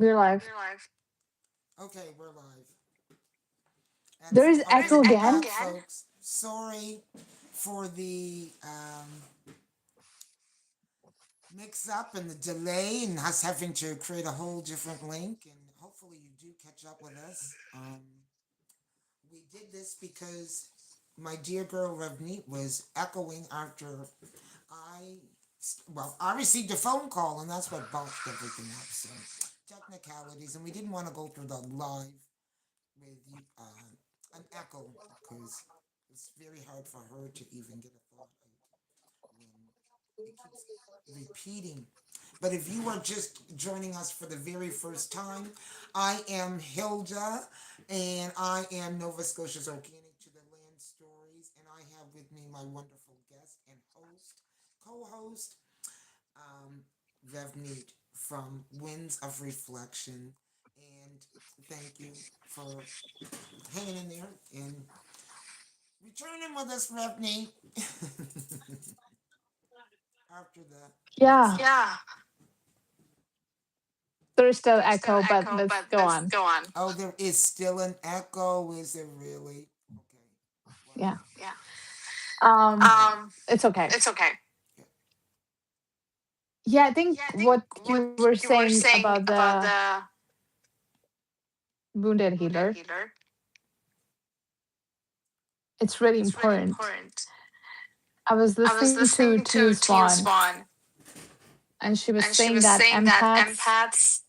We're live. We're live. Okay, we're live. There Excellent. is Okay, echo we're again. back, folks. Sorry for the mix up and the delay and us having to create a whole different link. And hopefully, you do catch up with us. We did this because my dear girl Revneet was echoing after I, I received a phone call and that's what botched everything up. So, technicalities, and we didn't want to go through the live with an echo because it's very hard for her to even get a thought out when it keeps repeating. But if you are just joining us for the very first time, I am Hilda and I am Nova Scotia's Organic to the Land Stories, and I have with me my wonderful guest and co-host, um, Revneet from Winds of Reflection. And thank you for hanging in there and returning with us, Revney. After that mix Yeah, up. Yeah, there's still there's still echo, but echo, let's but go let's on. go on. Oh, there is still an echo. Is there really? Okay. Yeah. Wow. Yeah. It's okay. It's okay. Yeah. Yeah, I think Yeah, I think what you what were you were saying about saying the about the wounded wounded healer, healer, it's really it's really important. important. I was I was listening to listening Teal to Teal Swan, Swan, and she was and she saying was that saying that empaths empaths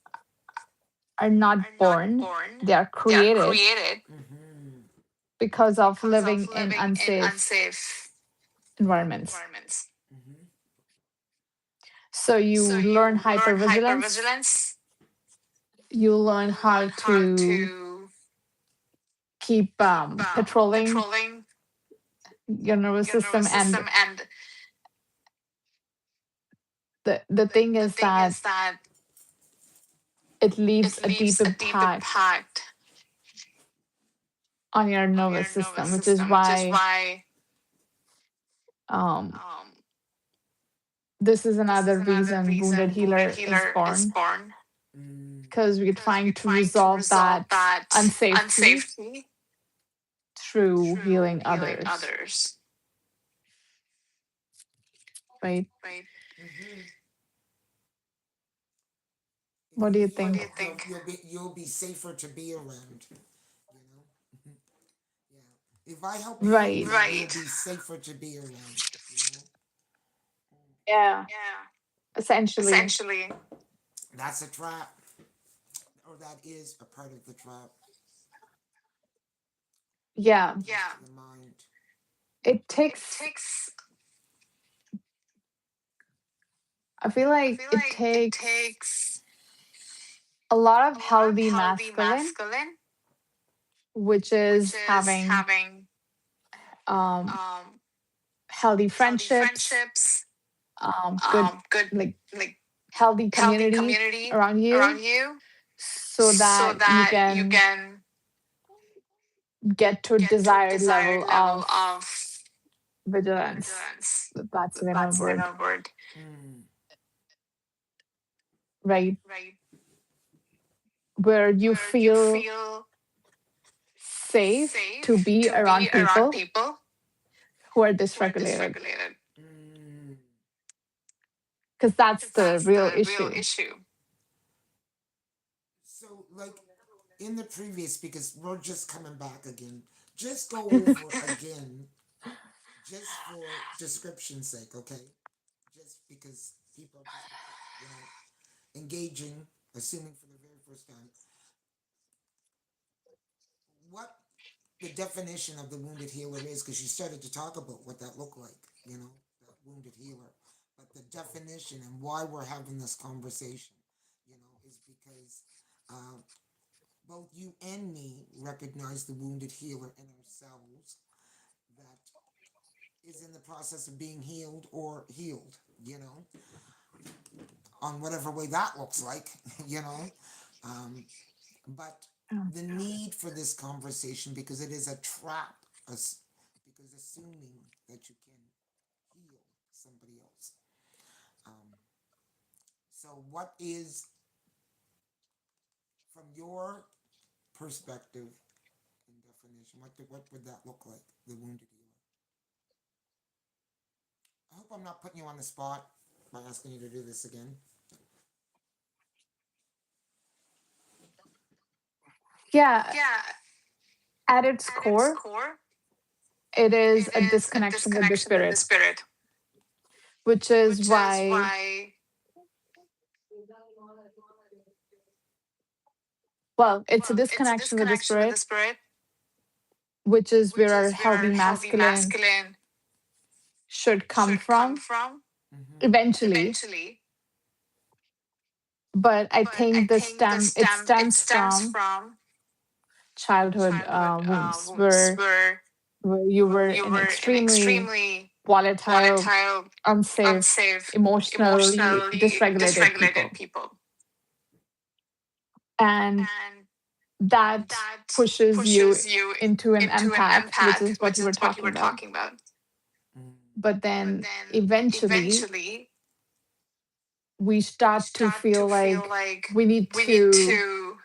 are not are not born, born, they are they are created created. Mm-hmm. because of Because living of in living in unsafe unsafe environments. environments. Mm-hmm. So you So learn you learn hypervigilance, hypervigilance. you learn You how learn how to to keep keep patrolling patrolling your nervous your system. nervous And system. And the thing the is thing that is that it leaves it a deep leaves a deep impact impact on your on nervous your nervous system, which is system, which is why why um, um, this is this is another another reason Wounded reason wounded Healer is healer is born, born. because we're Because trying we're to trying to resolve resolve that that unsafety unsafety through through healing healing others, others, right? right? Mm-hmm. If What you do you heal, what do you think? think? You'll be safer to be around. You know. Yeah. If I help you heal, Right. right, you'll be safer to be around. You know. Yeah, Yeah. essentially. Essentially, that's a trap, or that is a part of the trap. Yeah. Yeah. The mind. It It takes, takes. I feel I like feel it like it takes takes a lot of a lot of healthy healthy masculine, masculine, which which is is having having um, um, healthy healthy friendships, friendships, good, good like like healthy healthy community community around around you, you, so so that you that you can can get to a get to a desired desired level level of of vigilance. vigilance. That's even a That's even word, a word. Mm. right? Right. Where you Where you feel feel safe to safe be to be around around people people who are who are dysregulated, dysregulated. Mm. because that's Because the that's real the real issue. issue. So, like in the previous, because we're just coming back again, just go over again, just for description's sake, okay? Just because people are just, engaging, assuming for the very first time, what the definition of the wounded healer is, because you started to talk about what that looked like, that wounded healer. But the definition and why we're having this conversation, is because um, both you and me recognize the wounded healer in ourselves that is in the process of being healed or healed, on whatever way that looks like, you know. But Um, the need for this conversation, because it is a trap, because assuming that you can heal somebody else. Um, so, what is from your perspective and definition, what would that look like? The wounded healer. I hope I'm not putting you on the spot by asking you to do this again. Yeah, Yeah, at its at its core, core, it is it a is a disconnection with the disconnection with the spirit, spirit, which is which is why, why, well, it's a well, it's a disconnection with the disconnection with the spirit, spirit, which is where which our is where healthy our healthy masculine masculine should come should come from from. Mm-hmm. eventually. Eventually. But I But I think think it it stems stems from from childhood childhood wounds wounds where you where were you in were in extremely extremely volatile, volatile, unsafe, unsafe, emotionally emotionally dysregulated dysregulated people. people. And And that that pushes you pushes you into an into an empath, which empath, is what which you were is what you talking were about. talking about. Mm. But But then then eventually eventually we we start to start feel to feel like like we need we need to to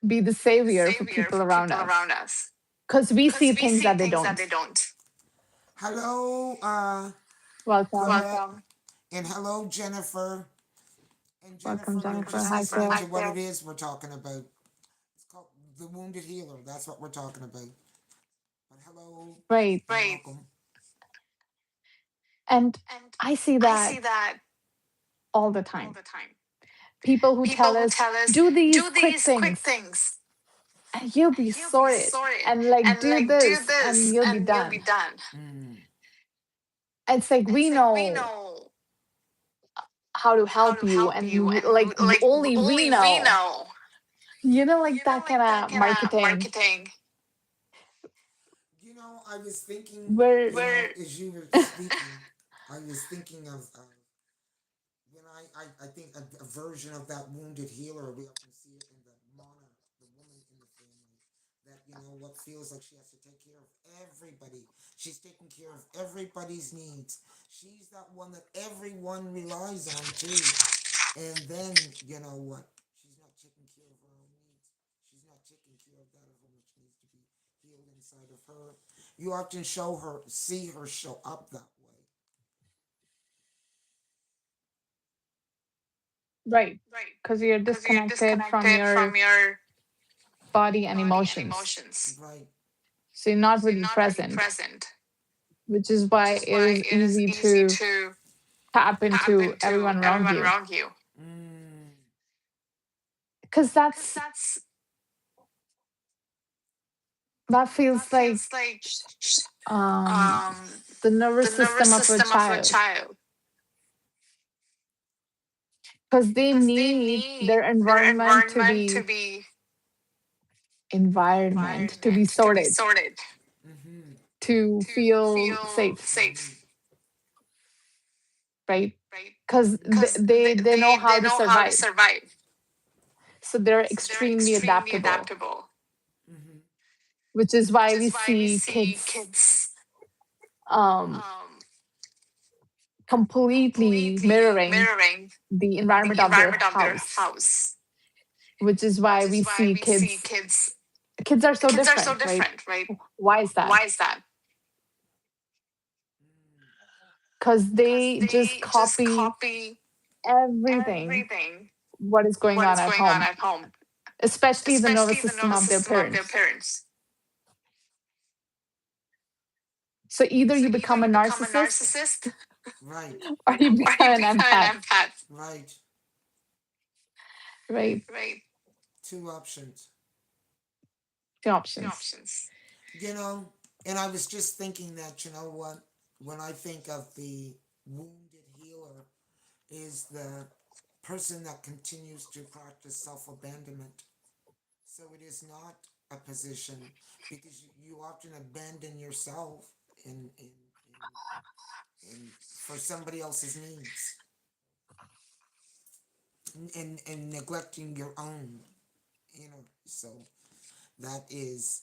be the be the savior for savior people for around people us around us because we because see we things see that they things that don't. they don't. Hello, Welcome. Welcome. And hello, Jennifer. And Welcome, Jennifer, you're Jennifer. just Hi, listening Phil. to what it is we're talking about. It's called The Wounded Healer. That's what we're talking about. But hello. Right. And right. Welcome. And And I see I see that that all the all time. the time. People who People tell who us, tell us, do these do quick these quick things things, and you'll be and you'll be sorted. sorted, And like, and do like do this and this, you'll be and you'll be done. done. Mm. It's like It's we like we know know how to how help to you, help and you, and like like only we only we know. know. Like that kind Like that of kind of marketing marketing. I was thinking, where as you were speaking, I was thinking of when I think a version of that wounded healer, we often see it in the Mona, the woman in the family, that, what feels like she has to take care of everybody. She's taking care of everybody's needs. She's that one that everyone relies on too. And then, you know what? She's not taking care of her own needs. She's not taking care of that of her which needs to be healed inside of her. You often see her show up that way. right, Right. because you're Because you're disconnected from disconnected your from your body and body and emotions, emotions. Right. so you're not So you're really not really present, present, which is which why is it why is it is easy easy to to tap tap into into everyone around everyone you, around you. Mm. because Because that that feels like feels like um um, the nervous the nervous system of a system of a child, child. because they Because they need need their their environment to be to be sorted, sorted. Mm-hmm. to To feel feel safe, safe, right? right? Because Because they know how they to know how to survive, survive, so they're so they're extremely extremely adaptable, adaptable. Mm-hmm. which is Which why we is why we see see kids kids um um, completely completely mirroring mirroring the environment the of their environment of their house, house, which is which why is we why see we see kids. kids. Kids are so Kids are so different, right? different, right? Why is that? Why is that? Because Because they just they just copy copy everything everything what is going what on is at going on home, at home, especially the nervous especially the system nervous of their system of their parents. parents. So either So you either become a you become a narcissist narcissist, right, or you or you become an become an empath, empath, right, right? right. Two options. Two Two options. options. You know, and I was just thinking that, what, when I think of the wounded healer, is the person that continues to practice self abandonment. So it is not a position because you often abandon yourself in for somebody else's needs and neglecting your own, So that is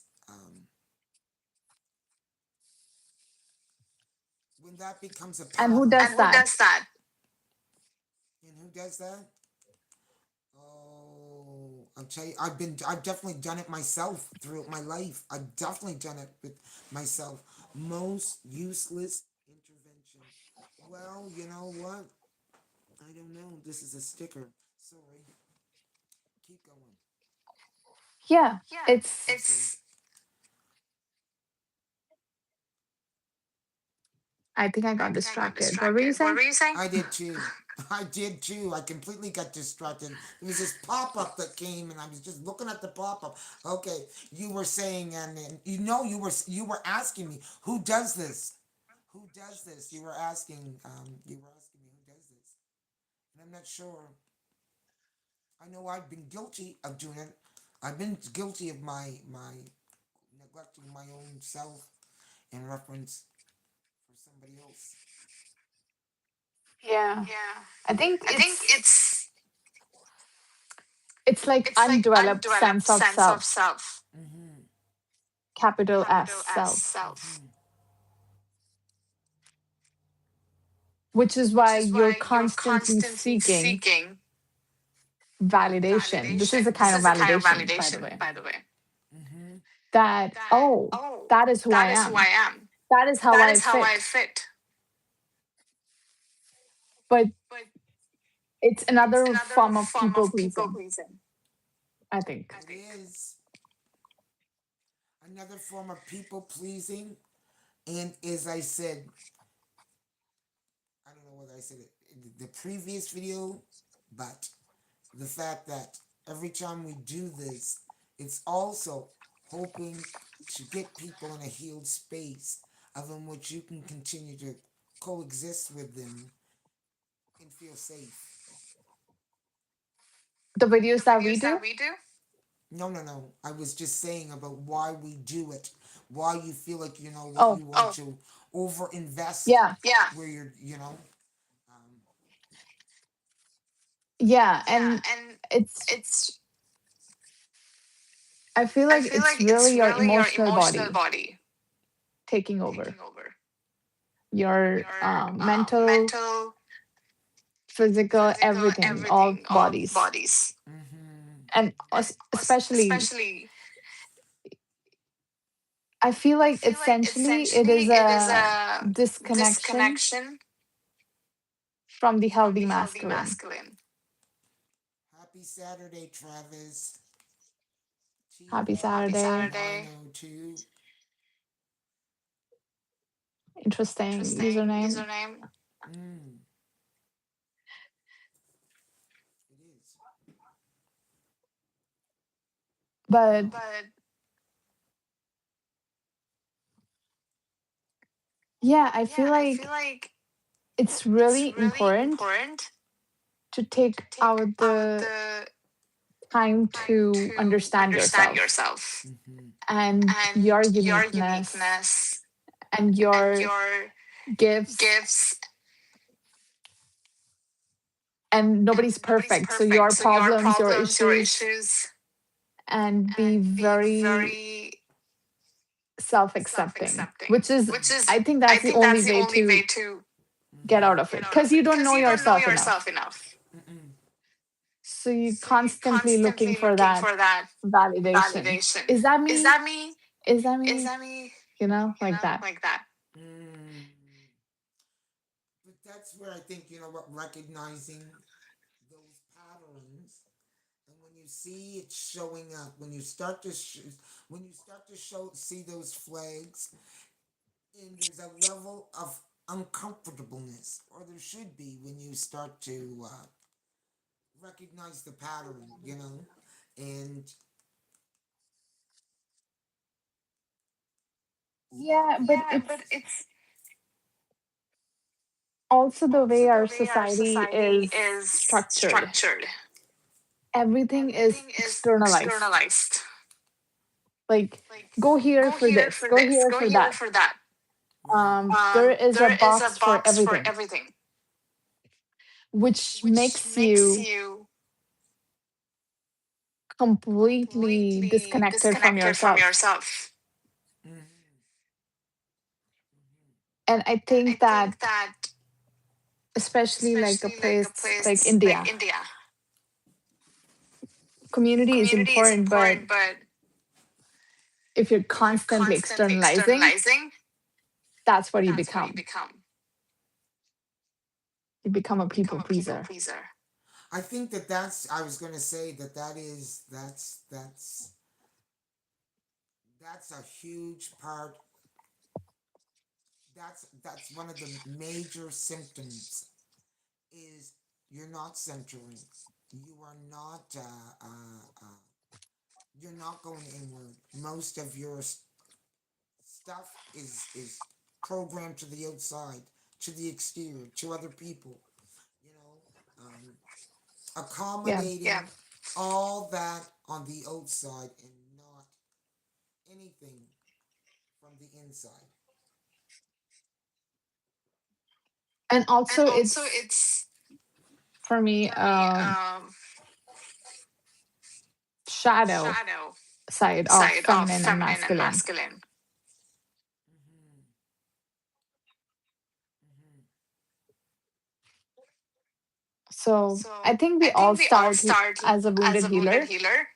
when that becomes a And who pattern. does And who that? does that? And who does that? Oh, I'll tell you, I've definitely done it myself throughout my life. I've definitely done it with myself. Most useless intervention. Well, you know what? I don't know. This is a sticker. Sorry. Keep going. Yeah, it's It's I think I got distracted. What were you saying? I did too. I did too. I completely got distracted. There was this pop up that came, and I was just looking at the pop up. Okay, you were saying, and you were asking me who does this. Who does this? You were asking me who does this, and I'm not sure. I know I've been guilty of doing it. I've been guilty of my neglecting my own self in reference for somebody else. Yeah. I think I think it's like it's like undeveloped undeveloped sense of sense of self, self, Mm-hmm. capital S capital S self, self, Mm-hmm. which is which why is you're why you're constantly constantly seeking seeking validation. This is the validation. kind This of is a kind of validation, by the validation, way, by the way, Mm-hmm. that, that, oh, oh, that is who I that is who I am. am. That is how That I is how I fit. fit. But But it's it's another another form of form people of people pleasing, pleasing, I think. I It think. is another form of people pleasing, and as I said, I don't know whether I said it in the previous video, but the fact that every time we do this, it's also hoping to get people in a healed space of in which you can continue to coexist with them and feel safe. The videos The that we videos do, that we do, No, no, no. I was just saying about why we do it. Why you feel like you know what oh, you want to over invest yeah, yeah where you're. Um, yeah. yeah, And and it's, it's. I feel I like feel it's like it's really your really your emotional emotional body body taking over taking over your your mental, mental, physical, physical, everything, all everything, all bodies. bodies, mm-hmm. And and especially, especially, I feel I like feel like essentially it essentially is it is a a disconnection disconnection from the from healthy the healthy masculine. masculine. Happy Saturday, Travis. Happy Happy Saturday. Saturday. 902. Interesting Interesting username. username. Mm, it is. But But yeah, I yeah, feel I feel like like it's it's really really important important to to take take out out the the time time to to understand understand yourself yourself Mm-hmm. and your and your uniqueness uniqueness and and your your gifts. gifts. And nobody's And nobody's perfect. So perfect. your So your problems, your problems, your issues, issues, and be and be very very self accepting, self-accepting, which is, which is, I think I that's the think only that's the way only way to to get Mm-hmm. out of get it out because of you it don't because know you don't know yourself enough. yourself enough. Mm-mm. So you're So you're constantly looking constantly for looking that for that validation. validation. Is that Is me? that me? Is that Is me? that me? Like that. Like that. Mm. But that's where I think, recognizing those patterns, and when you see it showing up, when you start to see those flags, and there's a level of uncomfortableness, or there should be when you start to recognize the pattern, and Yeah, but Yeah, it's but it's also the way also the our way our society society is is structured. structured. Everything is Everything is externalized. externalized. Like, Like, go here go for here this, for go this, here go for here that. for that. right. There is a There is a box for box for everything, everything, which which makes makes you you completely completely disconnected from disconnected from yourself. yourself. Mm-hmm. And I And I think that, think that, especially like a especially like a place like place like India, India, community is Community is important, but important, but if you're if you're constantly constantly externalizing, externalizing, that's what you that's what you become. become. You become a You become people a people pleaser. pleaser. I think that that's. I was going to say that that's a huge part. That's one of the major symptoms is you're not centering. You are not. You're not going inward. Most of your stuff is programmed to the outside, to the exterior, to other people. You know, Yeah. accommodating all that on the outside and not anything from the inside. And And also, also, it's it's for me, for me shadow shadow side of side of feminine and feminine and masculine. masculine. Mm-hmm. Mm-hmm. So So I think we I all think we all start start as a as wounded a wounded healer healer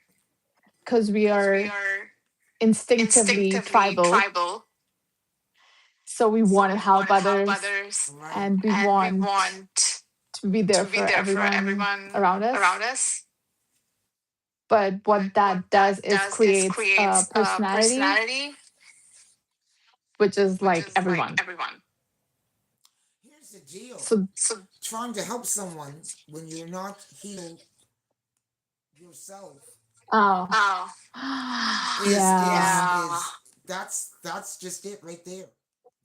because we because we are are instinctively instinctively tribal. tribal. So we So want to we want help to help others others Right. and we and we want want to be there to be for there for everyone everyone around us. around us. But But what what that does that is does is creates a creates a personality, personality which is which like is like everyone. everyone. Here's the deal. So, So Trying to help someone when you're not healed yourself oh, oh is is yeah. yeah. is that's just it right there.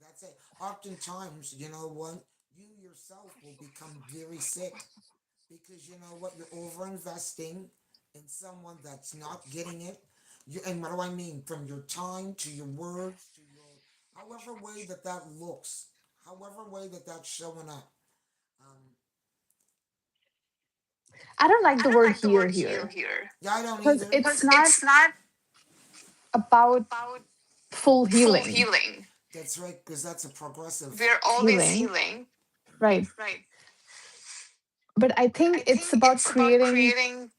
That's it. Oftentimes, you know what? You yourself will become very sick because you know what? You're over investing in someone that's not getting it. And what do I mean? From your time to your words to your however way that that looks, however way that that's showing up. Um, I don't like I the don't word like the heal word heal here here yeah, I don't because either. it's because not it's not about about full full healing. healing. That's right, because that's a progressive. We're always Healing, healing, right? right? But I But think I it's think about it's about creating creating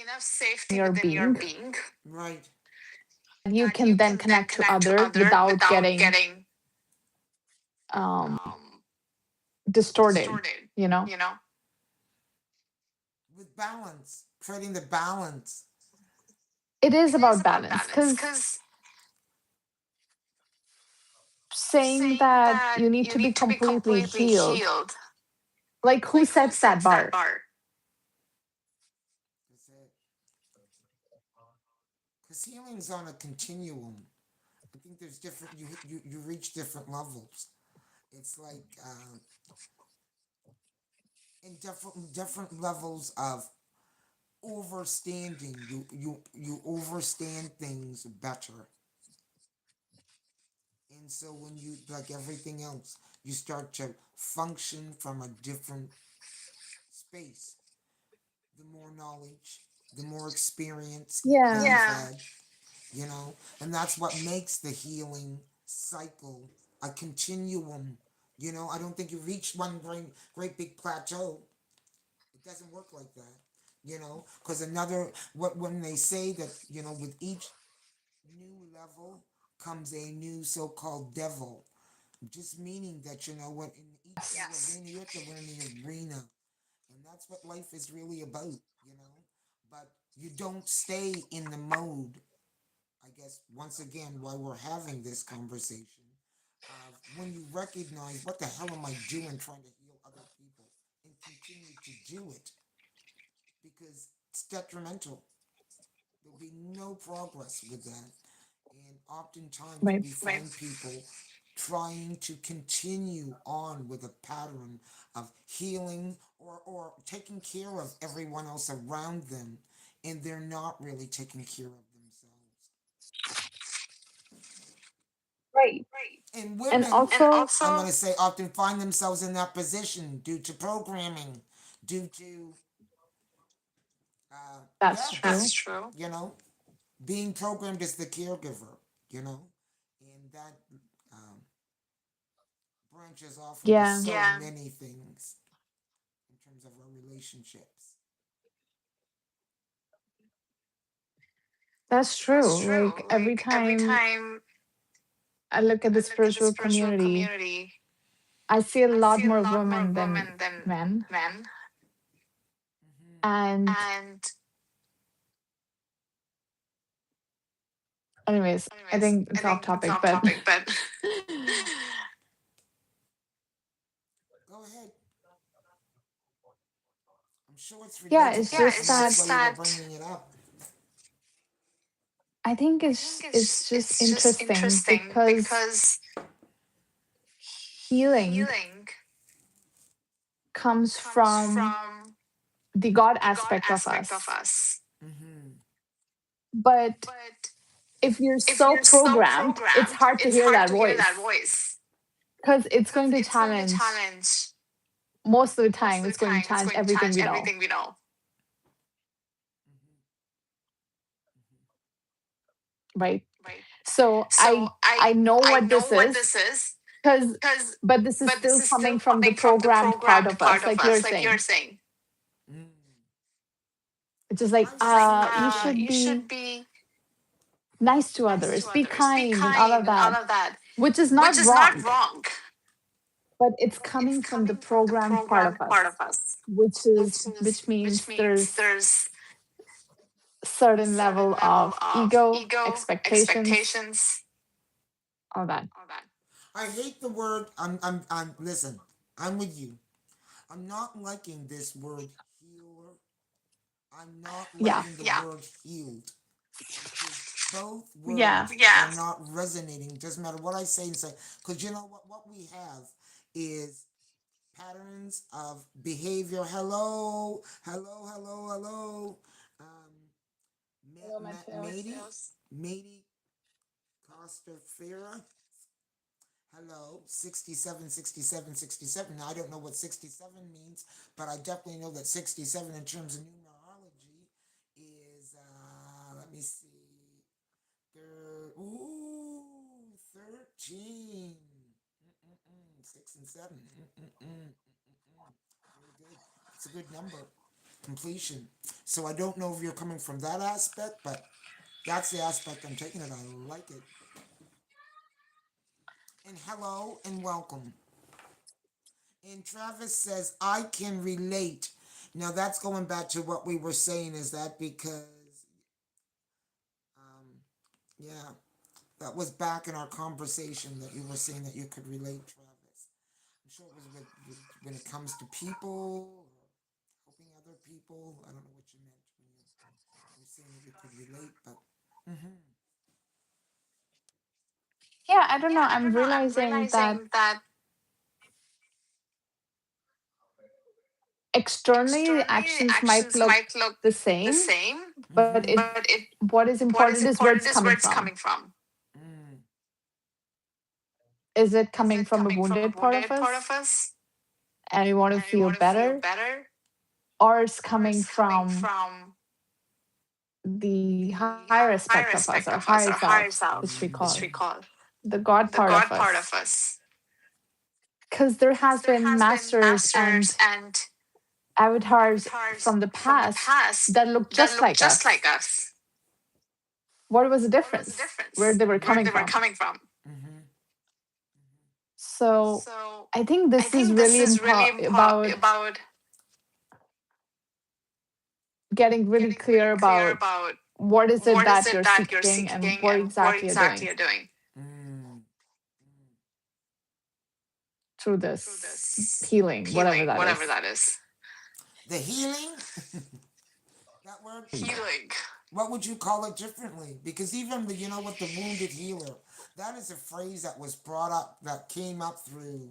enough safety your within your being being Right. that you that can you then can then connect to connect to others other without without getting getting um, um, distorted, distorted, you know? you know? With balance, creating the balance. It is It is about about balance balance because because saying saying that that you need you to be need to be completely completely healed, healed, like who like who sets that sets that bar? bar? That's it. Because healing's on a continuum. I think there's different. You reach different levels. It's like in different levels of overstanding. You overstand things better, and so when you like everything else, you start to function from a different space. The more knowledge, the more experience that Yeah. you've had, you know, and that's what makes the healing cycle a continuum. You know, I don't think you reach one great big plateau. It doesn't work like that. You know, because another what when they say that you know with each new level comes a new so-called devil, just meaning that you know what in each new Yes. arena you have to learn the arena, and that's what life is really about. You know, but you don't stay in the mode. I guess once again, while we're having this conversation, when you recognize what the hell am I doing trying to heal other people and continue to do it because it's detrimental. There'll be no progress with that. And oftentimes Right. we find people trying to continue on with a pattern of healing or taking care of everyone else around them, and they're not really taking care of themselves. Right. And And women, And also, I'm going also, to say, often find themselves in that position due to programming, due to, that's yeah, that's true. true. you know, being programmed as the caregiver, you know, and that um, branches off into Yeah. so Yeah. many things in terms of our relationships. That's true. Like every time I look at the spiritual community, I see a lot more women than men. Mm-hmm. And anyways, I think it's off topic, but Go ahead. I'm sure it's yeah, relatable, it's just and that's that why you were bringing it up. I think it's just interesting because healing comes from the God aspect of us. Mm-hmm. But if you're so programmed, it's hard to hear that voice because it's going to challenge, most of the time, it's going to challenge everything we know, right? So I know what this is because, but this is still coming from the programmed part of us, like you're saying. Mm. It's just like, you should be nice to others, be kind, and all of that, which is not wrong, but it's coming from the programmed part of us, which means there's certain level of ego, expectations, all that. I hate the word. Listen. I'm with you. I'm not liking this word healer. I'm not Yeah, liking the word healed. Because both yeah. words are not resonating. Doesn't matter what I say and say. Because you know what we have is patterns of behavior. Hello, hello, hello, hello. Hello, Mateos. Mady Costafera. Hello, 67, 67, 67. Now, I don't know what 67 means, but I definitely know that 67 in terms of numerology is, let me see, ooh, 13. 6 and 7. Very good. It's a good number. Completion. So I don't know if you're coming from that aspect, but that's the aspect I'm taking it. I like it. And hello and welcome. And Travis says, I can relate. Now that's going back to what we were saying, is that because, um, yeah, that was back in our conversation that you were saying that you could relate, Travis. I'm sure it was when it comes to people or helping other people. I don't know what you meant when you were saying that you could relate, but. Mm-hmm. Yeah, I don't know. I'm realizing that externally the actions might look the same, but Mm-hmm. what is important is where it's coming from. Mm. Is it coming from a wounded part of us and we want to feel better? Or it's coming from the higher aspect of us, or higher self, which we call the God part of us. Because there has been masters and avatars from the past that look just like us. What was the difference? Where they were coming from. Mm-hmm. So I think this is really about getting really clear about what is it that you're seeking and what exactly you're doing Mm. through this healing, whatever that is. The healing? That word? What would you call it differently? Because even you know what, the wounded healer, that is a phrase that was brought up, that came up through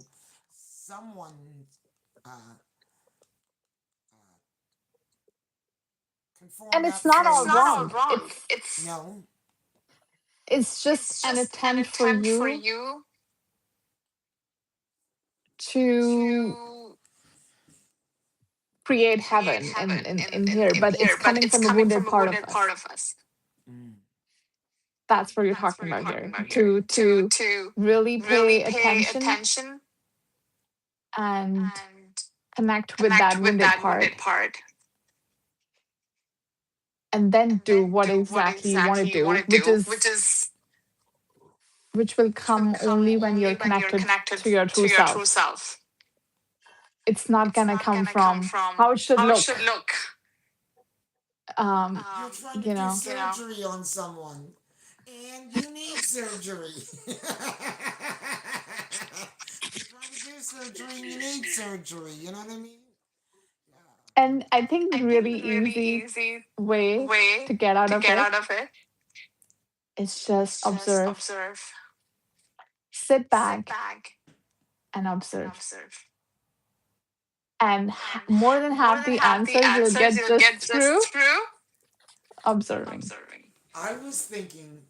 someone, uh, And conformed that it's not all phrase. wrong. No. It's just an attempt for you to create heaven in here, but it's coming from the wounded part of us. Mm. That's what you're talking about here. To really pay attention and connect with that wounded part and then do what exactly you want to do, which will come only when you're connected to your true self. It's not gonna come from how it should look. You're trying to You do know. surgery on someone, and you need surgery. You're trying to do surgery, and you need surgery. You know what I mean? Yeah. And I think really easy way to get out of it is just observe. Sit back and observe. And more than half the answers you'll get just through observing. I was thinking,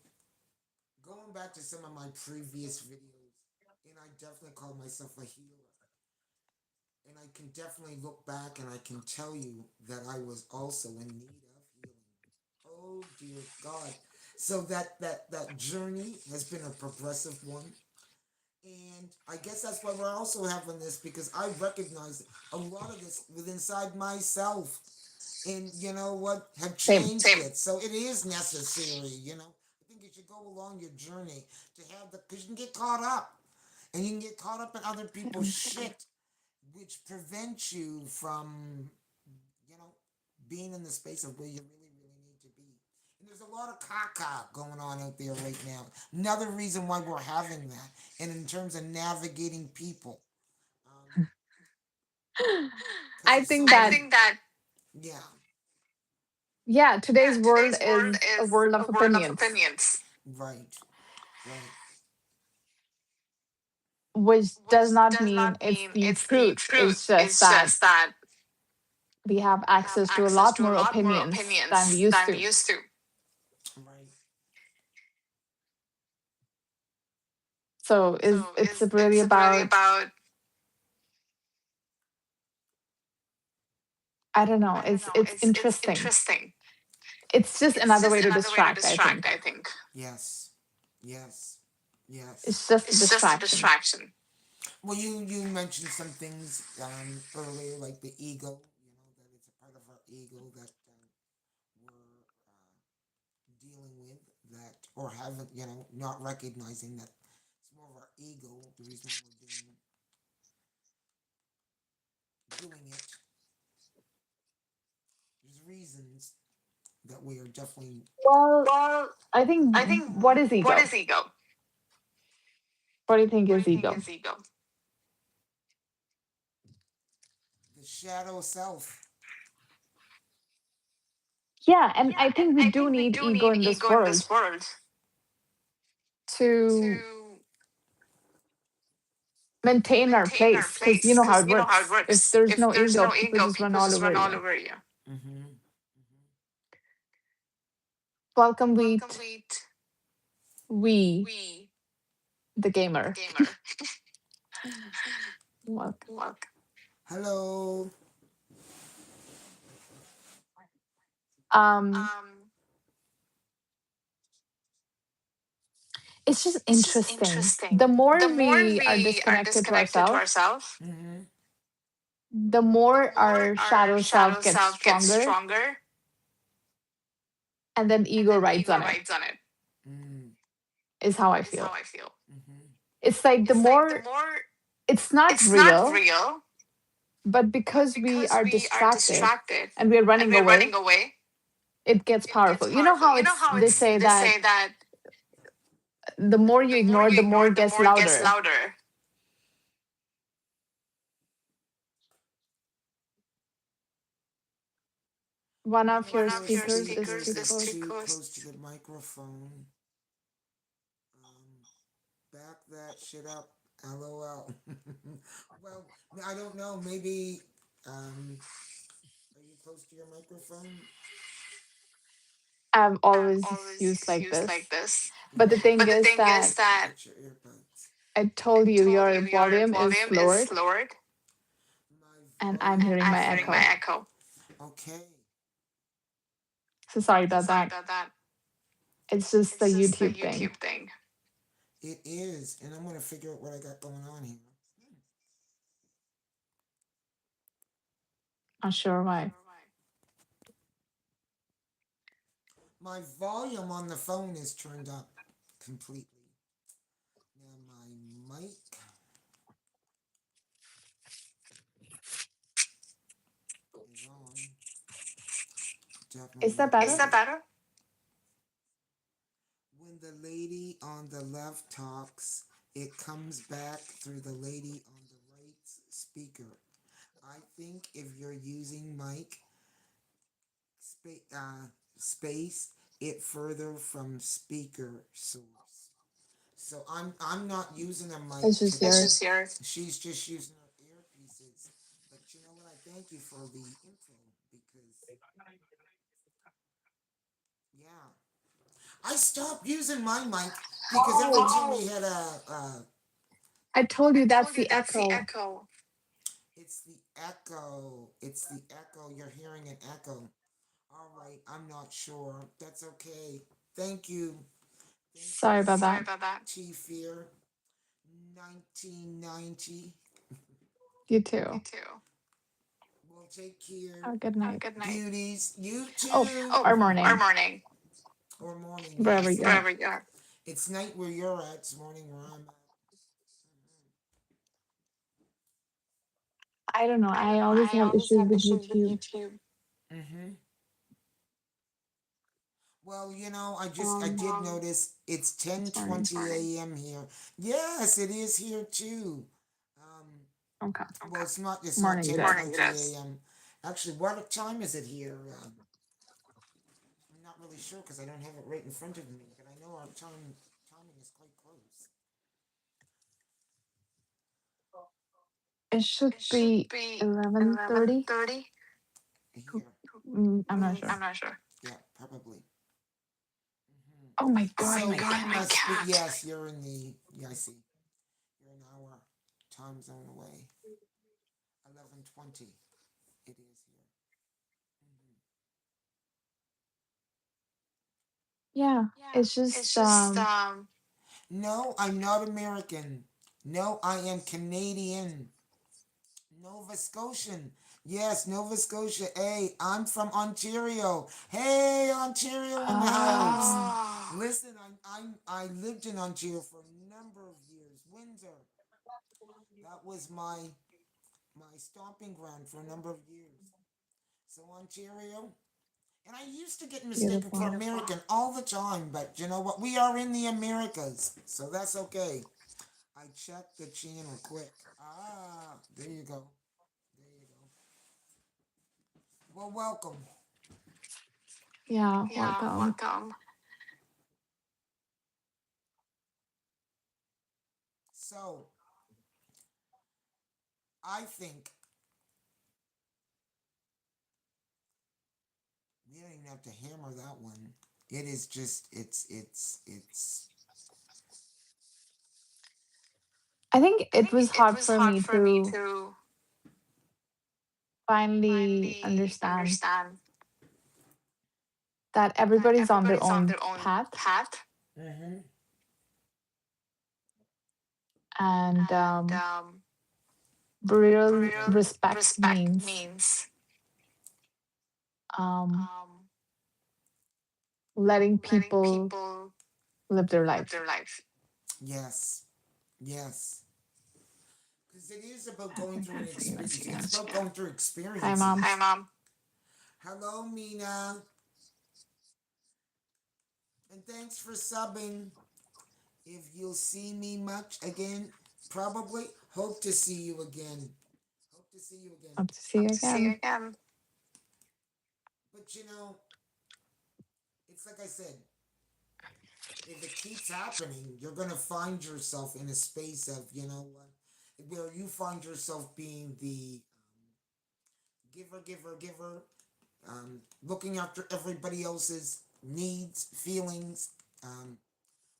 going back to some of my previous videos, and I definitely call myself a healer. And I can definitely look back and I can tell you that I was also in need of healing. Oh dear God. So that journey has been a progressive one. And I guess that's why we're also having this, because I recognize a lot of this within inside myself. And you know what? Have Same. changed it. So it is necessary, you know. I think you should go along your journey to have the, because you can get caught up. And you can get caught up in other people's shit, which prevents you from, you know, being in the space of where you really, really need to be. And there's a lot of caca going on out there right now. Another reason why we're having that. And in terms of navigating people. I think that, yeah. yeah, today's world is a world of opinions, Right. Right. which does not mean it's the truth. It's just that we have access to a lot more opinions than we used to. Right. So it's really about, I don't know, it's interesting. It's just another way to distract, I think. Yes. Yes. Yes. It's just a distraction. Well, you mentioned some things earlier, like the ego. You know that it's a part of our ego that we're dealing with, that, or haven't, you know, not recognizing that it's more of our ego. The reason why we're doing it. There's reasons that we are definitely. Well, I think, what is ego? What do you think is ego? The shadow self. Yeah, and I think we do need ego in this world to maintain our place, because you know how it works. If there's no ego, people just run all over you. Mm-hmm. Welcome, Wheat. We, the gamer. Welcome. Hello. Um, it's just interesting. The more we are disconnected to ourselves, Mm-hmm. the more our shadow self gets stronger, and then ego rides on it, Mm-hmm. is how I feel. Mm-hmm. It's like the more, it's not real, but because we are distracted and we're running away, it gets powerful. You know how they say that the more you ignore, the more it gets louder. One of your speakers is too close. Too close to the microphone. Back that shit up. LOL. Well, I don't know. Maybe. Are you close to your microphone? I've always used like this. But the thing is that Get your earbuds. I told you your volume is lowered, My and I'm volume. hearing my echo. Okay. So sorry about that. It's just the YouTube thing. It is, and I'm gonna figure out what I got going on here. Not sure why. my volume on the phone is turned up completely. Now my mic is on. Is Definitely that not better? Is that better? When the lady on the left talks, it comes back through the lady on the right's speaker. I think if you're using mic space, it further from speaker source. So I'm not using a mic It's just today. It's yours. just yours. She's just using her earpieces. But you know what? I thank you for the info because yeah, I stopped using my mic because every Oh, time we had a I told I you that's told you the that's the echo. echo. It's the echo. It's the echo. You're hearing an echo. All right, I'm not sure. That's okay. Thank you. Thank you. Sorry about Sorry that. about that. T Fear 1990. You You too. too. Well, take care. Have a good Have a night. good night. Beauties. You Oh, too. or Oh, or morning, morning. Or morning, wherever yes. you are. Wherever you are. It's night where you're at. It's morning where I'm at. I don't know. I don't I know. always I have always issues have with issues with YouTube. YouTube. Mm-hmm. Well, I Um, did notice it's ten it's morning. twenty a.m. here. Yes, it is here too. Okay. Well, it's not Morning ten it is. twenty a.m. Actually, what time is it here? I'm not really sure because I don't have it right in front of me, but I know our timing is quite close. It should It should be be 11:30. 11:30 here. I'm not Really? sure. I'm not sure. Yeah, probably. Hmm. Oh my Oh god, so my we cat. must be. Yes, you're in the. Yeah, I see. You're an hour time zone away. 11:20. It is here. Hmm. Yeah, Yeah, it's it's just just No, I'm not American. No, I am Canadian. Nova Scotian. Yes, Nova Scotia. Hey, I'm from Ontario. Hey, Ontario in the house. ah, Ah. Listen, I lived in Ontario for a number of years. Windsor. That was my stomping ground for a number of years. So Ontario. And I used to get mistaken for beautiful. American all the time, but you know what? We are in the Americas, so that's okay. I checked the channel quick. Ah, there you go. There you go. Well, welcome. Yeah, Yeah, welcome. welcome. So, I think we don't even have to hammer that one. It is just, it's. I think I it think was it hard was for hard me for me to to finally finally understand understand that that everybody's on their everybody's on own their own path, path. Mm-hmm. and And real real respect respect means means um, um, letting letting people people live their live lives. their life. Yes, yes. Because it is about I going think through an I see you. I experience. see It's you. about going through Hi, experiences. mom. Hi, Mom. Hello, Mina. And thanks for subbing. If you'll see me much again, probably hope to see you again. Hope to see you again. Hope to see Hope you to see you again. again. But it's like I said, if it keeps happening, you're going to find yourself in a space of, where you find yourself being the giver, looking after everybody else's needs, feelings, um,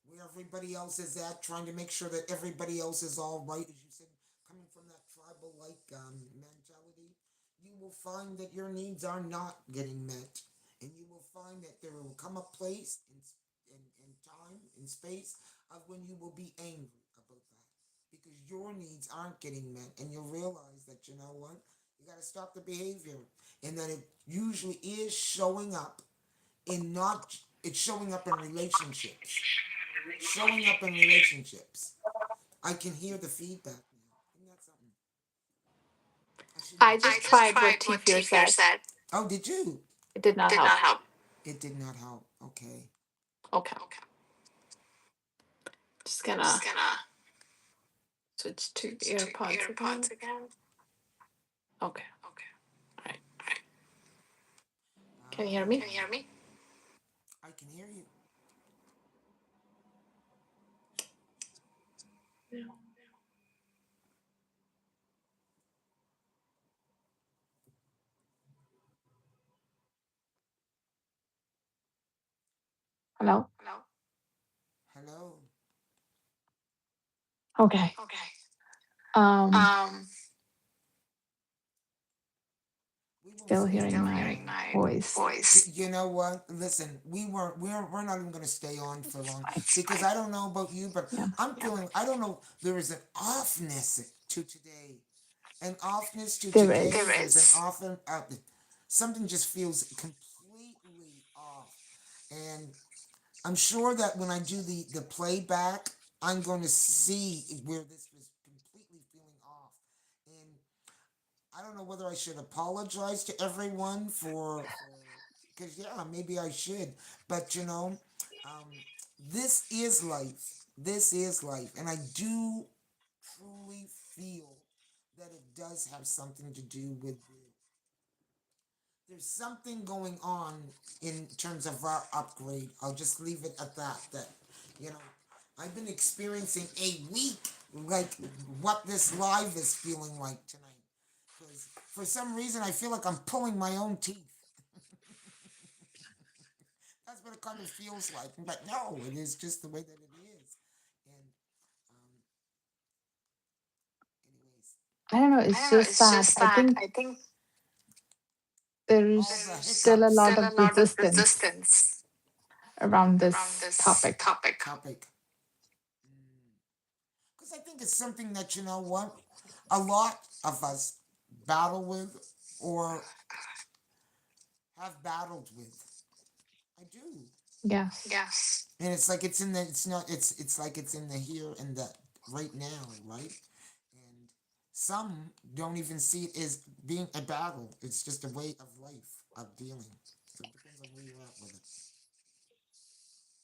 where everybody else is at, trying to make sure that everybody else is all right, as you said, coming from that tribal like mentality, you will find that your needs are not getting met. And you will find that there will come a place in time, in space, of when you will be angry about that. Because your needs aren't getting met. And you'll realize that, you know what? You got to stop the behavior. And that it usually is showing up in not it's showing up in relationships. Showing up in relationships. I can hear the feedback now. Isn't that something? I should have. I just tried what T Fear said. Oh, did you? It did not help. It did not help. Okay. Okay. Just gonna switch to AirPods again. Okay. All right. Can you hear me? I can hear you. Hello? Hello. Okay. Um, We won't still say hearing anything my long. voice. You know what? Listen, we're not even gonna stay on for It's long fine. because I don't know about you, but Yeah. I'm feeling I don't know. There is an offness to today. An offness to There today. is. There's an often something just feels completely off, and I'm sure that when I do the playback, I'm going to see where this was completely feeling off, and I don't know whether I should apologize to everyone for because yeah, maybe I should, but um, this is life. This is life, and I do truly feel that it does have something to do with there's something going on in terms of our upgrade. I'll just leave it at that. That you know, I've been experiencing a week like what this live is feeling like tonight. Because for some reason I feel like I'm pulling my own teeth. That's what it kind of feels like. But no, it is just the way that it is. And anyways, I don't know. It's just that I think there's all the still a hiccups. lot of resistance around this topic. Topic. Because I think it's something that, you know what, a lot of us battle with or have battled with. I do. Yes. And it's like it's in the, it's not, it's like it's in the here and the right now, right? And some don't even see it as being a battle. It's just a way of life, of dealing. So it depends on where you're at with it.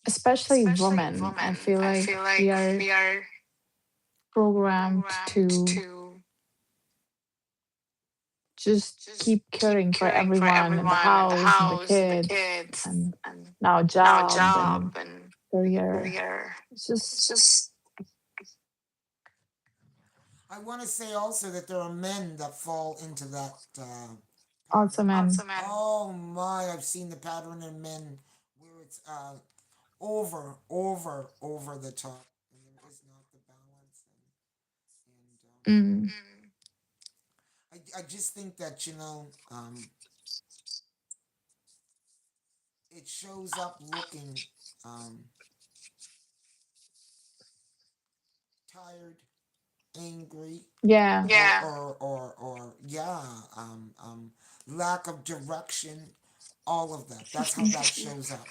Especially women. I feel like we are programmed to just keep caring for everyone and the house and the kids and now job and career. It's just I want to say also that there are men that fall into that also pattern. men. Oh my, I've seen the pattern in men where it's over the top, and there is not the balance. Mm, I just think that it shows up looking um, tired, angry, yeah. or yeah, lack of direction, all of that. That's how that shows up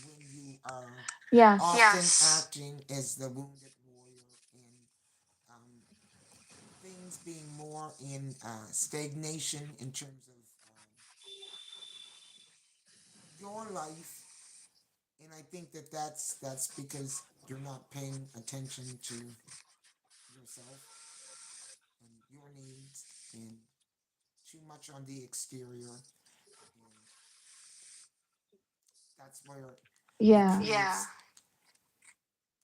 when you are Yes. often acting as the wounded warrior and things being more in stagnation in terms of your life. And I think that that's because you're not paying attention to yourself and your needs and too much on the exterior. And that's where it Yeah. creates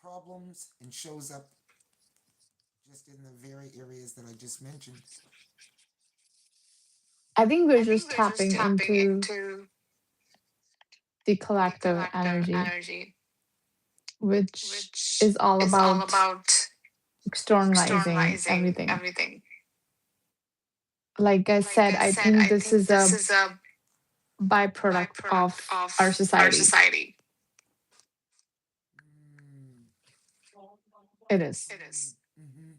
problems and shows up just in the very areas that I just mentioned. I think we're just tapping into the collective energy, which is all about externalizing everything. Like I said, I think this is a byproduct of our society. Mm, It is. mm-hmm, mm-hmm.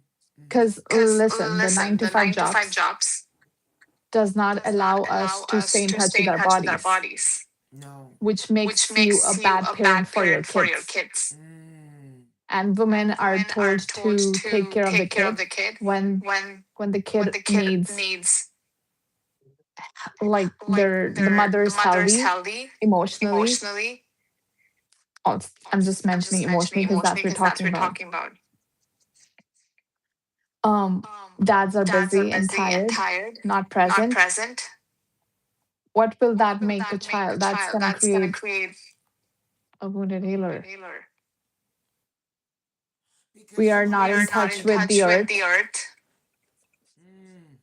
Because listen, the 9 to 5 jobs does not allow us to stay in touch with our bodies. No. which makes you a bad parent for your kids. Mm. And women are told to take care of the kid when the kid needs, like, the mother is healthy emotionally. I'm just mentioning emotionally because that's what we're talking about. um Dads are busy and tired, not present. What will that make a child? That's going to create a wounded healer. Because We you are know not in touch with the earth. Mm.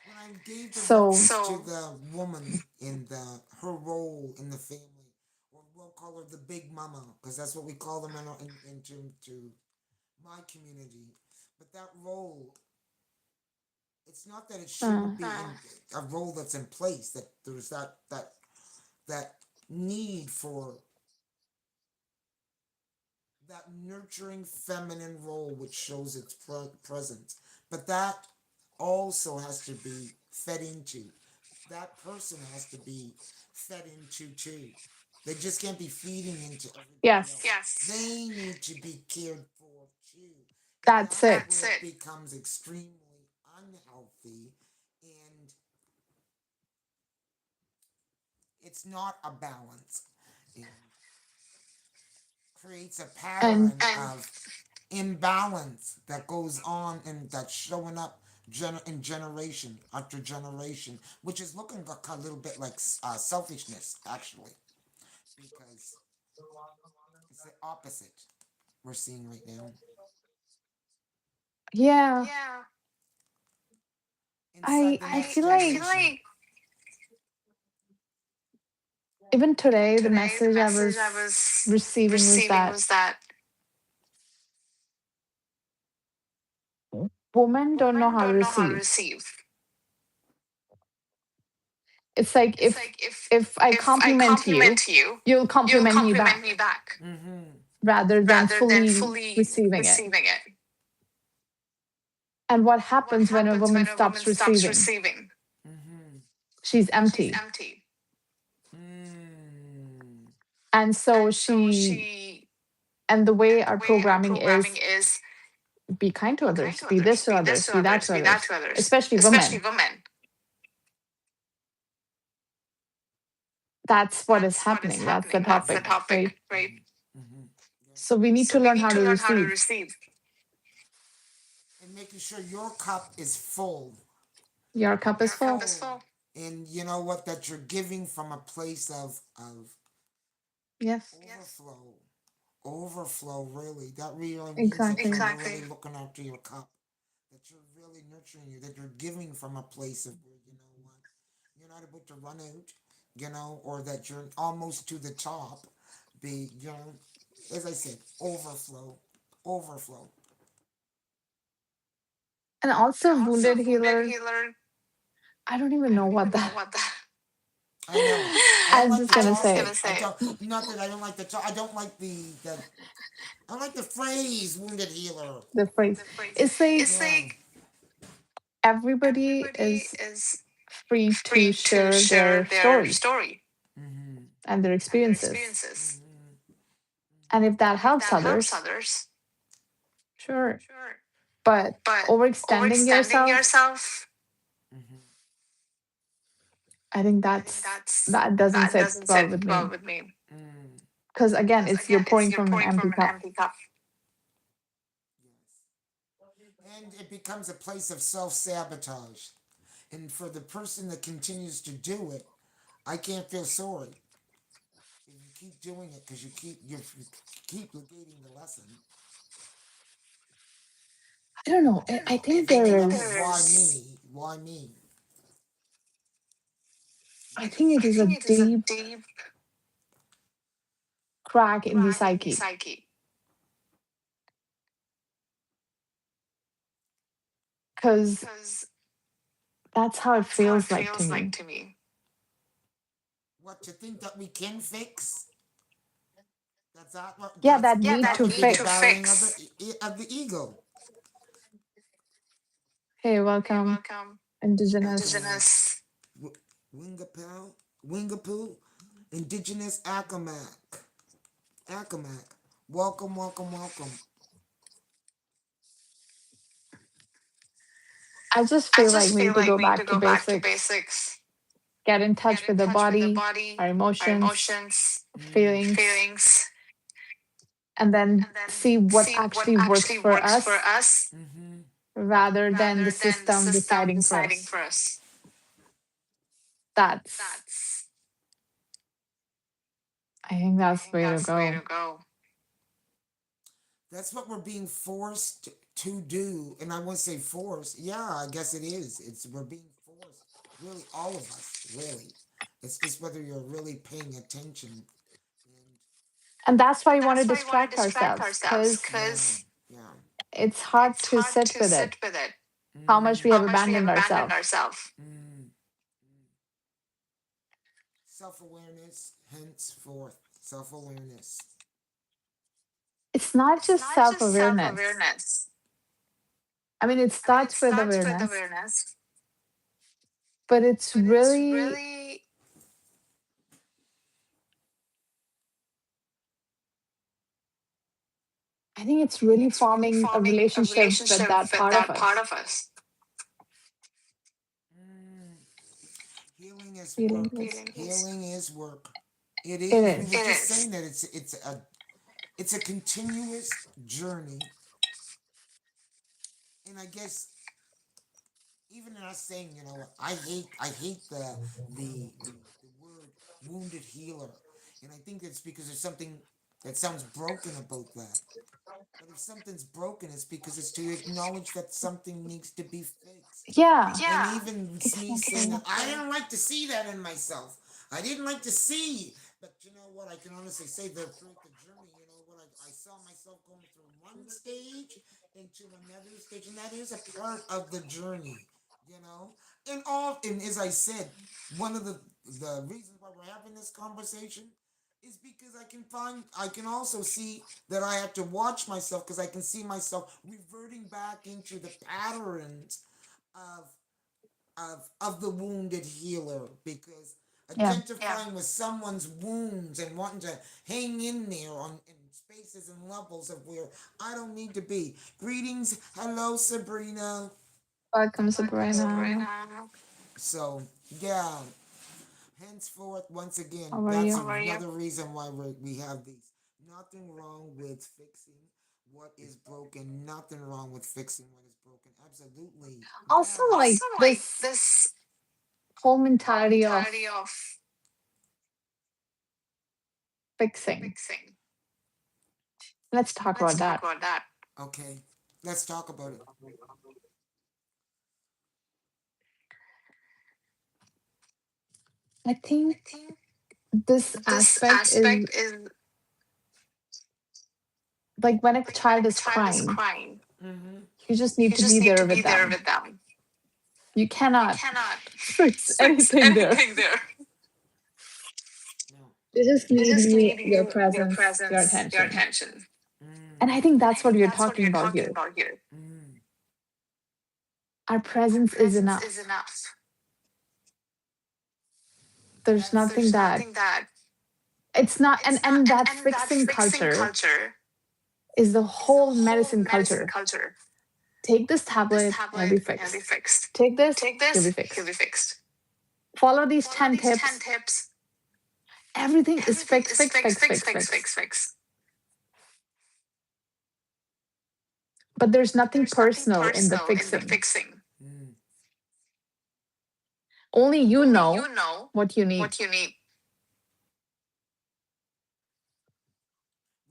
When I gave the So rights to the woman in her role in the family, or we'll call her the big mama, because that's what we call them to my community. But that role, it's not that it shouldn't be in a role that's in place. That there's that need for that nurturing feminine role, which shows its presence. But that also has to be fed into. That person has to be fed into too. They just can't be feeding into everybody yes, else. They need to be cared for too. And that's it. where it becomes extremely unhealthy, and it's not a balance. It creates a And pattern of imbalance that goes on and that's showing up in generation after generation, which is looking a little bit like selfishness, actually, because it's the opposite we're seeing right now. yeah, Inside the I next feel like generation. even today the message I was receiving was that women don't know how to receive. It's like if I compliment you, you'll compliment me back Mm-hmm. rather than fully receiving it. And what happens when a woman stops receiving? Mm-hmm. She's empty. Mm. And so and the way our programming is, be kind to others, be this to others, be that to others, especially women. That's what is happening. That's the topic, right? Mm-hmm. So we need to learn how to receive. And making sure your cup is full. Your cup is full. And you know what? That you're giving from a place of Yes, overflow. Overflow, really. That really means that exactly. you're really looking after your cup. That you're really nurturing you. That you're giving from a place of where, you know what, you're not about to run out, or that you're almost to the top. As I said, overflow. Overflow. And also, wounded healer, I don't even know what that. I know. I don't I'm like just the gonna topic. say I don't. Not that I don't like the. I don't like the. I don't like the phrase "wounded healer." the phrase. It's like everybody is free to share their story Mm-hmm. and their experiences. Mm-hmm. And if that helps others, sure. But overextending yourself, Mm-hmm. I think that doesn't sit well with me. Mm. Because again, it's you're pouring from an empty cup. Yes. And it becomes a place of self sabotage. And for the person that continues to do it, I can't feel sorry. If you keep doing it because you keep negating the lesson. I don't know. I think there Why is. me? Why me? I think it is a deep crack in the psyche. Because that's how it feels like to me. What, to think that we can fix? That's that. Yeah, that need to would be the fix. barring of the ego. Hey, welcome, Indigenous. Wingapel. Wingapoo, Indigenous Accomac. Accomac. Welcome, welcome, welcome. I just I feel like just we feel need to like go we need to back to go back to basics, basics. get in Get touch in with the touch with the body, body, our our emotions, emotions, feelings, feelings, and then and then see what see what actually works actually for works for us us rather than the rather than the system system deciding for deciding us. for us. That's, That's, I think I that's the think way to that's the way go. to go. That's what we're being forced to do. And I wouldn't say forced. Yeah, I guess it is. It's we're being forced. Really, all of us, really. It's just whether you're really paying attention. And And that's why we want to that's why we want to distract distract ourselves ourselves because because yeah. it's hard It's to hard sit to with it, sit with it. how much we How have much we have abandoned abandoned ourselves. ourselves. Self awareness, henceforth. Self awareness. It's not It's just not self just self awareness. awareness. I mean, it I mean, it starts with starts with awareness, awareness, but it's but it's really, really, I think it's I think really it's really forming a forming a relationship with relationship that with part of that part us. of us. Mm. Healing is Feeling work. is, Healing is work. It it is. We were is. just saying that it's a continuous journey, and I guess even in us saying, I hate the word wounded healer, and I think it's because there's something that sounds broken about that. But if something's broken, it's because it's to acknowledge that something needs to be fixed. Yeah, And even me saying that, exactly. I didn't like to see that in myself. I didn't like to see. But you know what? I can honestly say that throughout the journey, you know what? I saw myself going through one stage into another stage, and that is a part of the journey, you know? And as I said, one of the reasons why we're having this conversation is because I can also see that I have to watch myself because I can see myself reverting back into the patterns of of the wounded healer because Yeah. identifying with someone's wounds and wanting to hang in there on in spaces and levels of where I don't need to be. Greetings, hello Sabrina. Welcome, Welcome, Sabrina. Sabrina. So yeah, henceforth, once again, How are that's you? another reason why we have these. Nothing wrong with fixing what is broken. Nothing wrong with fixing what is broken. Absolutely. Also, Yeah. like Also, like this this whole whole mentality of mentality of fixing. fixing. Let's talk Let's about talk that. about that. Okay. Let's talk about it. I I think think this this aspect is aspect is like when a like when child a is child is crying, crying, you just need you to be just need there to with be there them. with them. You You cannot cannot fix fix anything there. anything there. No. They just They need just you, need your your presence, your presence, your attention. attention. And I think And I that's what think we're that's what talking you're about talking here. about here. Our Our presence is presence is enough. enough. There's nothing There's that nothing that it's not, it's not, and that and that fixing fixing culture culture is the is the whole whole medicine medicine culture. culture. Take this Take this tablet, you'll be tablet, it'll be fixed. fixed. Take this, Take you'll be this, you'll be fixed. fixed. Follow these Follow 10 these 10 tips. tips. Everything is Everything fix, is fix, fix, fix, fix, fix, fix, fix. fix, fix. But there's But nothing there's nothing personal in the personal in the fixing. fixing. Only you Only know you know what you need, what you need.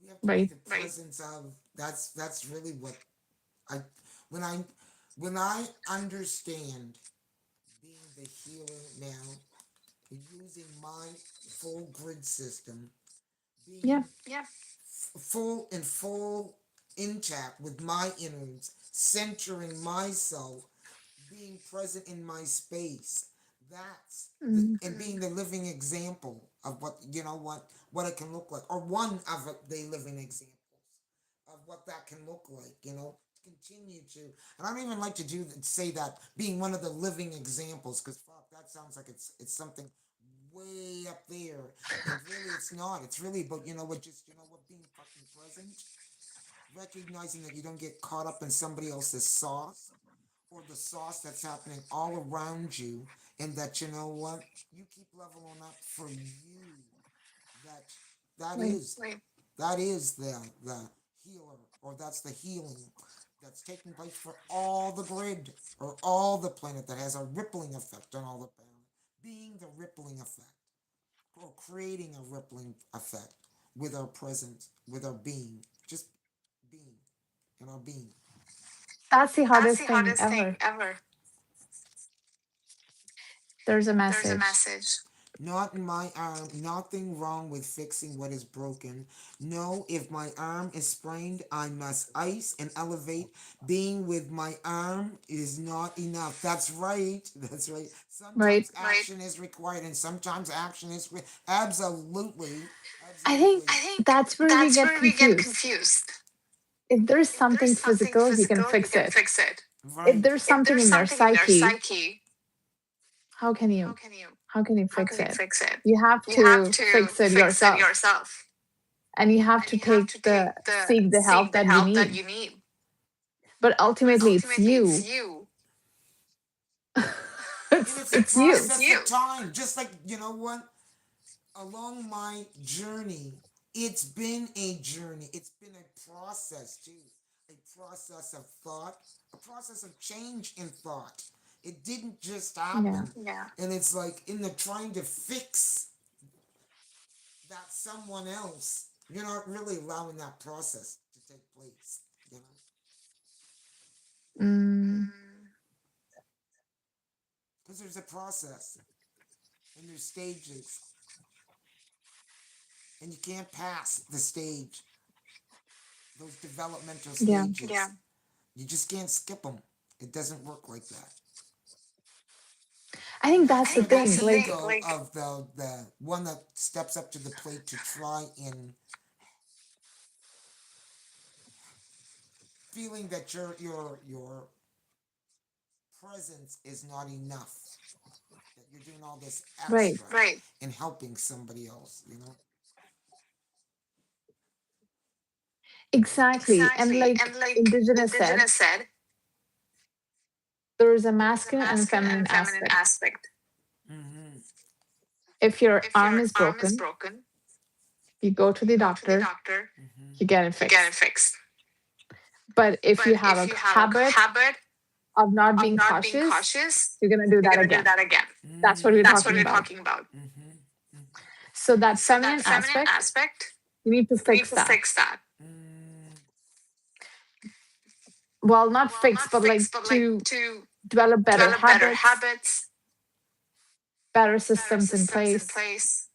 We have to be right? the presence of. That's really what I when I when I understand being the healer now, using my full grid system, Yeah. being full intact with my innards, centering myself, being present in my space. Mm. And being the living example of what what it can look like, or one of the living examples of what that can look like. Continue to, and I don't even like to say that being one of the living examples because fuck, that sounds like it's something way up there. And really, it's not. It's really about, you know what, just, you know what, being fucking present, recognizing that you don't get caught up in somebody else's sauce or the sauce that's happening all around you, and that, you know what, you keep leveling up for you. That that Right. is that is the healer, or that's the healing that's taking place for all the grid or all the planet, that has a rippling effect on all the planet. Being the rippling effect, or creating a rippling effect with our presence, with our being, just being in our being. That's the That's hardest the thing hardest thing ever. ever. There's a There's a message. message. Not in my arm. Nothing wrong with fixing what is broken. No, if my arm is sprained, I must ice and elevate. Being with my arm is not enough. That's right. That's right. Right. Sometimes action is required, and sometimes action is absolutely, I think absolutely. I think that's where we that's get where we get confused. confused. If there's If there's something something physical, you can physical, you fix can it. fix it. If Right. there's If something there's in your something in your psyche, psyche, how can how you can you how can you how can fix you it? fix it? You have You have to to fix it fix it yourself. yourself. And you have And to you have take to the take the seek the help seek the that you help that need. you need. But But ultimately it's ultimately, it's you. you. And it's a It's you. process of time. Just like, you know what? Along my journey, it's been a journey. It's been a process too. A process of thought, a process of change in thought. It didn't just Yeah. happen. Yeah. And it's like in the trying to fix that someone else, you're not really allowing that process to take place, you know? Mm, Because there's a process and there's stages, and you can't pass the stage, those developmental yeah. stages. Yeah. You just can't skip them. It doesn't work like that. I And think that's that's the where the thing. Like, ego of the one that steps up to the plate to try and feeling that your presence is not enough, that you're doing all this right. extra, right, in helping somebody else, you know? Exactly. And Exactly. like And like Indigenous said, Indigenous said, there is a there's a masculine and a masculine feminine and feminine aspect. aspect. Mm-hmm. If your If arm your is arm is broken, broken, you go to you the go to the doctor, doctor, mm-hmm, you get it you get it fixed. fixed. But if you But have if a you have a habit habit of not of being not being cautious, cautious, you're going to do you're that going to do again. that again. That's what we're That's what talking we're about. talking about. Mm-hmm. So that So that feminine feminine aspect, aspect, you need to you need fix to that. fix that. Mm. Well, not Well, fix, not but fix, like but like to to develop better develop better habits, habits, better better systems in systems in place. place.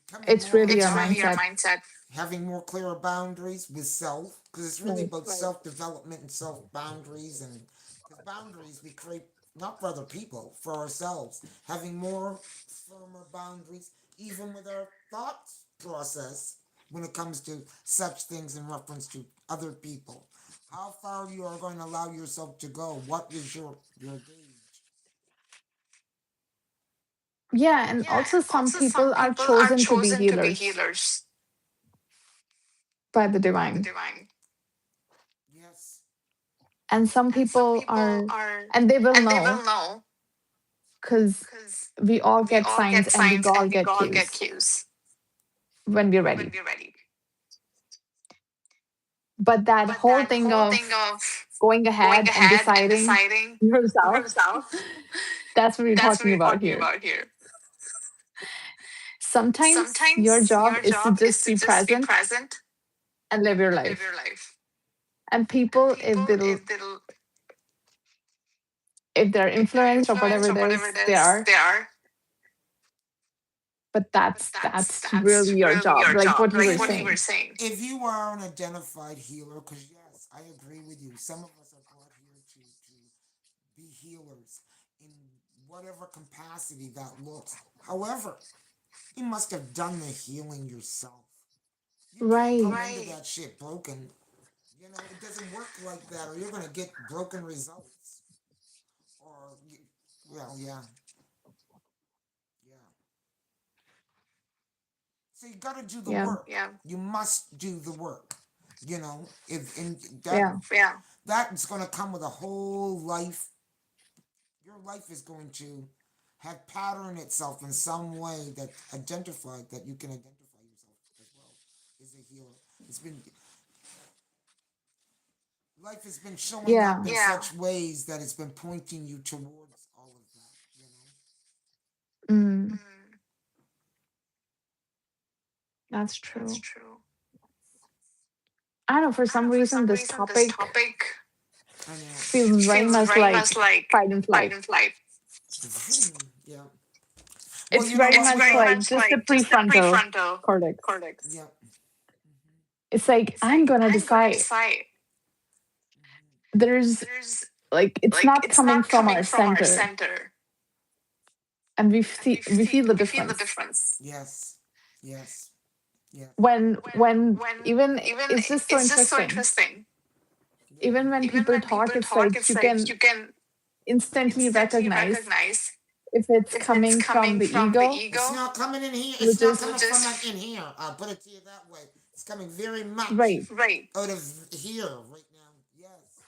Becoming It's more really it's your really your mindset. mindset. Having more clearer boundaries with self, because it's really Right. about self development and self boundaries, and because boundaries we create not for other people, for ourselves. Having more firmer boundaries, even with our thought process when it comes to such things in reference to other people. How far you are going to allow yourself to go? What is your gauge? Yeah. And Yeah, also, and some also some people are people are chosen to be chosen to be healers healers by the by the divine. divine. Yes. And some And some people people are, are, and they will and they will know know because because we all we get all signs get and we signs all and we get all get cues cues when we're when ready. we're ready. But that But whole that thing whole of thing of going going ahead and ahead and deciding deciding yourself, yourself, that's what we're that's what talking we're about talking here. about here. Sometimes your Sometimes job your is to job is just to be just be present present and live your and live life. your life. And And people, people, if they'll, if they're if they're influenced or whatever influenced or it whatever is, it they is, are. they are. But But that's that's really your really job, your like job, what you like were what you were saying. saying. If you are an identified healer, because yes, I agree with you. Some of us are brought here to be healers in whatever capacity that looks. However, you must have done the healing yourself. You can't come Right. into that shit broken. You know, it doesn't work like that, or you're gonna get broken results. Or, well, yeah. So you got to do the Yeah. work. Yeah. You must do the work. You know, if in that Yeah. that's going to come with a whole life. Your life is going to have pattern itself in some way that identified that you can identify yourself as well as a healer. It's been life has been showing up Yeah. in such ways that it's been pointing you towards all of that. You Mm, know. that's That's true. true. I don't know, for I don't some know. For reason, some this reason, this topic topic I know. feels very Feels much very like much like fight and fight flight. and flight. Yeah. Well, It's you know very what? much Very like much just the like just the prefrontal prefrontal cortex. cortex. Yeah. It's like, It's I'm like gonna I'm gonna decide. decide. There's There's like, it's like not it's coming not from coming our from our center, center, and and we feel the we feel the difference difference. Yes. Yes. Yes. when When even even it's just so it's just so interesting. interesting. Yeah. Even when Even people when talk, people it's talk, like it's you like can you can instantly instantly recognize recognize if it's if it's coming from coming the from the ego, ego. It's not coming in here. It's which not is coming from like in here. I'll put it to you that way. It's coming very much right. right out of here right now. Yes,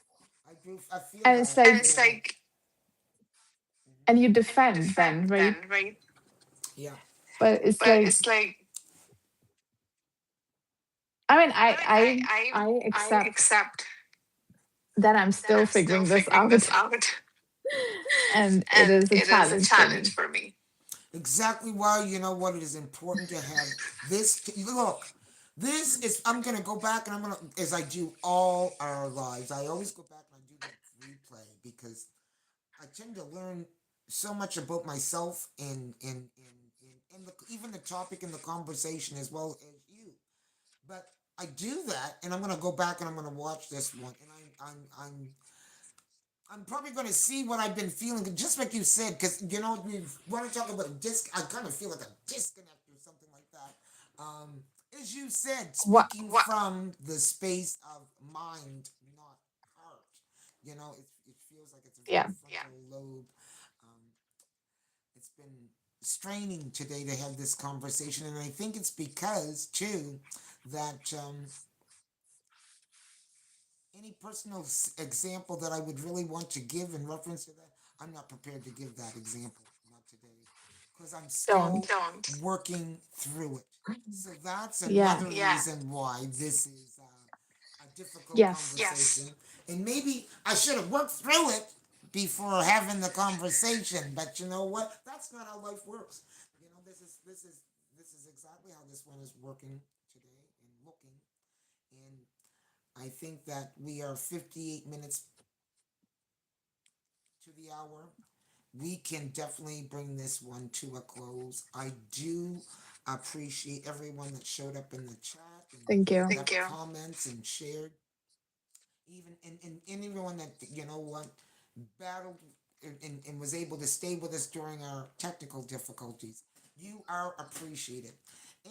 I do. I feel And that. it's And it's like, like, and you and you defend then, defend then, right? right? Yeah. But it's But like, it's like, I mean, I mean, I I accept accept that I'm that still I'm still figuring this figuring this out, out, and it and is a it is a challenge for challenge me. for me. Exactly why you know what it is important to have this. Look, this is. I'm gonna go back and I'm gonna, as I do all our lives. I always go back and I do the replay because I tend to learn so much about myself and even the topic in the conversation as well as you. But I do that, and I'm gonna go back and I'm gonna watch this one, and I'm probably going to see what I've been feeling, just like you said, because you know we want to talk about a disc. I kind of feel like a disconnect or something like that. As you said, What? speaking from the space of mind, not heart. You know, it feels like it's a very Yeah. frontal lobe. Um, it's been straining today to have this conversation, and I think it's because too that any personal example that I would really want to give in reference to that, I'm not prepared to give that example, not today, because I'm still Don't. don't working through it. So that's Yeah. another reason why this is a difficult Yes. conversation. And maybe I should have worked through it before having the conversation. But you know what? That's not how life works. You know, this is exactly how this one is working today and looking. And I think that we are 58 minutes to the hour. We can definitely bring this one to a close. I do appreciate everyone that showed up in the chat Thank and you. left comments and shared. Even and everyone that you know what battled and was able to stay with us during our technical difficulties. You are appreciated.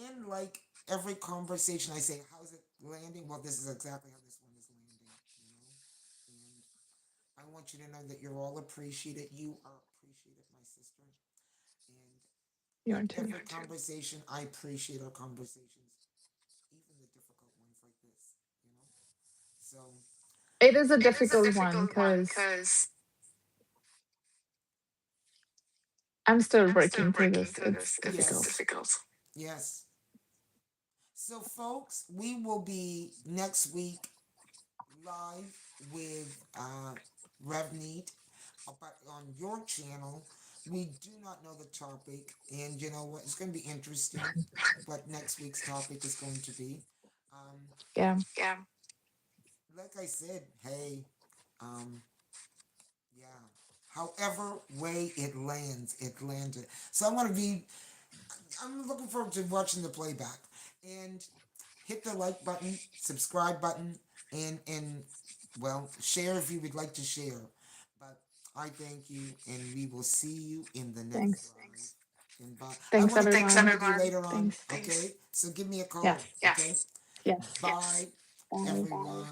And like every conversation I say, how's it landing? Well, this is exactly how this one is landing, you know? And I want you to know that you're all appreciated. You are appreciated, my sister. And You like are too. every conversation, I appreciate our conversations, even the difficult ones like this, you know? So It is a it is a difficult one difficult one because because I'm still I'm still working through working this. through It's this. It's difficult. difficult. Yes. So, folks, we will be next week live with Revneat but on your channel. We do not know the topic, and you know what? It's going to be interesting what next week's topic is going to be. Um, Yeah. yeah. Like I said, hey, um, yeah. However way it lands, it landed. So I'm going to be I'm looking forward to watching the playback. And hit the like button, subscribe button, and well, share if you would like to share. But I thank you, and we will see you in the next Thanks. live. And bye. I Thanks, want to thanks everyone. everyone. Later on. Thanks. Okay, so give me a call. Yes. Okay. Yes. Bye, Bye. everyone.